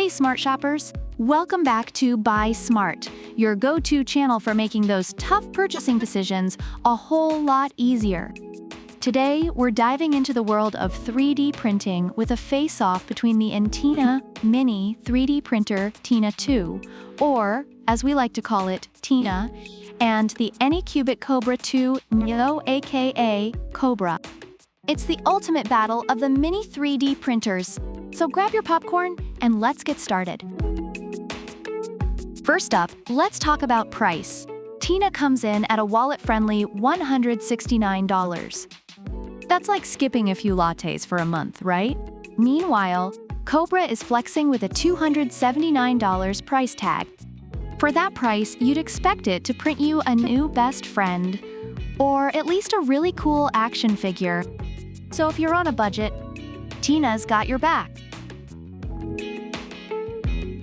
Hey smart shoppers, welcome back to Buy Smart, your go-to channel for making those tough purchasing decisions a whole lot easier. Today, we're diving into the world of 3D printing with a face-off between the Entina Mini 3D printer Tina 2, or, as we like to call it, Tina, and the Anycubic Kobra 2 Neo aka Kobra. It's the ultimate battle of the mini 3D printers. So grab your popcorn and let's get started. First up, let's talk about price. Tina comes in at a wallet-friendly $169. That's like skipping a few lattes for a month, right? Meanwhile, Kobra is flexing with a $279 price tag. For that price, you'd expect it to print you a new best friend, or at least a really cool action figure. So if you're on a budget, Tina's got your back.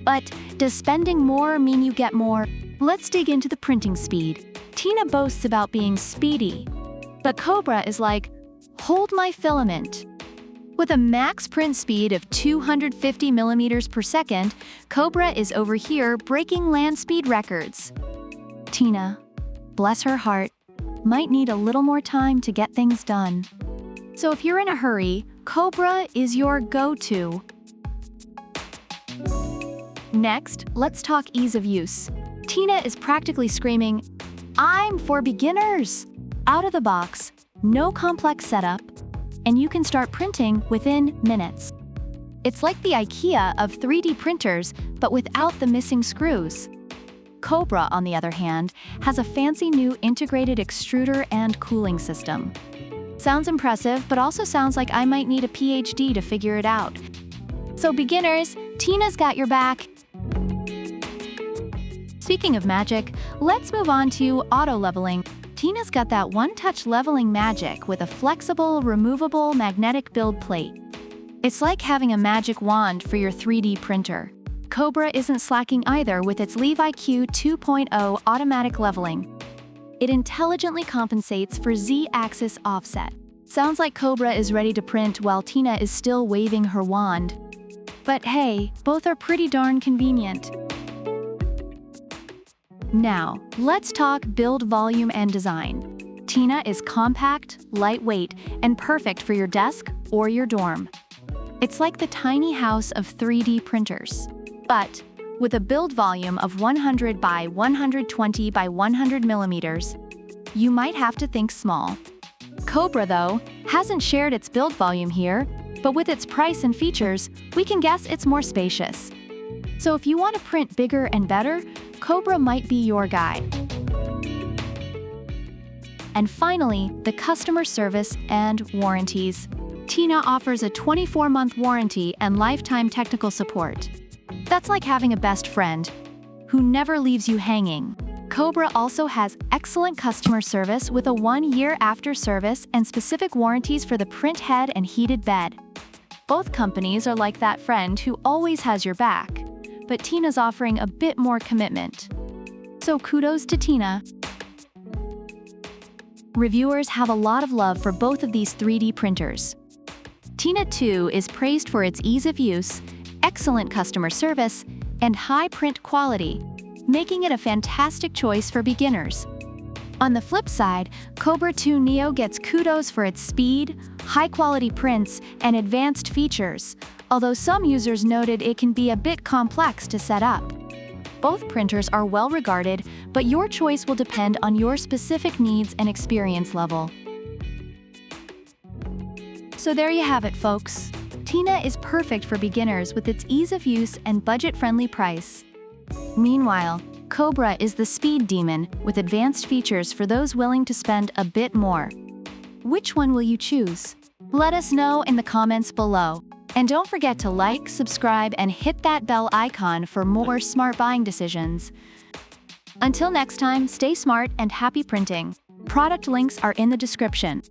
But does spending more mean you get more? Let's dig into the printing speed. Tina boasts about being speedy, but Kobra is like, hold my filament. With a max print speed of 250 millimeters per second, Kobra is over here breaking land speed records. Tina, bless her heart, might need a little more time to get things done. So if you're in a hurry, Kobra is your go-to. Next, let's talk ease of use. Tina is practically screaming, I'm for beginners! Out of the box, no complex setup, and you can start printing within minutes. It's like the IKEA of 3D printers, but without the missing screws. Kobra, on the other hand, has a fancy new integrated extruder and cooling system. Sounds impressive, but also sounds like I might need a PhD to figure it out. So beginners, Tina's got your back. Speaking of magic, let's move on to auto-leveling. Tina's got that one-touch leveling magic with a flexible, removable magnetic build plate. It's like having a magic wand for your 3D printer. Kobra isn't slacking either with its LeviQ 2.0 automatic leveling. It intelligently compensates for Z-axis offset. Sounds like Kobra is ready to print while Tina is still waving her wand. But hey, both are pretty darn convenient. Now, let's talk build volume and design. Tina is compact, lightweight, and perfect for your desk or your dorm. It's like the tiny house of 3D printers. But with a build volume of 100 by 120 by 100 millimeters, you might have to think small. Kobra, though, hasn't shared its build volume here, but with its price and features, we can guess it's more spacious. So if you want to print bigger and better, Kobra might be your guy. And finally, the customer service and warranties. Tina offers a 24-month warranty and lifetime technical support. That's like having a best friend who never leaves you hanging. Kobra also has excellent customer service with a 1-year after service and specific warranties for the print head and heated bed. Both companies are like that friend who always has your back, but Tina's offering a bit more commitment. So kudos to Tina. Reviewers have a lot of love for both of these 3D printers. Tina 2 is praised for its ease of use, excellent customer service, and high print quality, making it a fantastic choice for beginners. On the flip side, Kobra 2 Neo gets kudos for its speed, high-quality prints, and advanced features, although some users noted it can be a bit complex to set up. Both printers are well regarded, but your choice will depend on your specific needs and experience level. So there you have it, folks. Tina is perfect for beginners with its ease of use and budget-friendly price. Meanwhile, Kobra is the speed demon with advanced features for those willing to spend a bit more. Which one will you choose? Let us know in the comments below. And don't forget to like, subscribe, and hit that bell icon for more smart buying decisions. Until next time, stay smart and happy printing. Product links are in the description.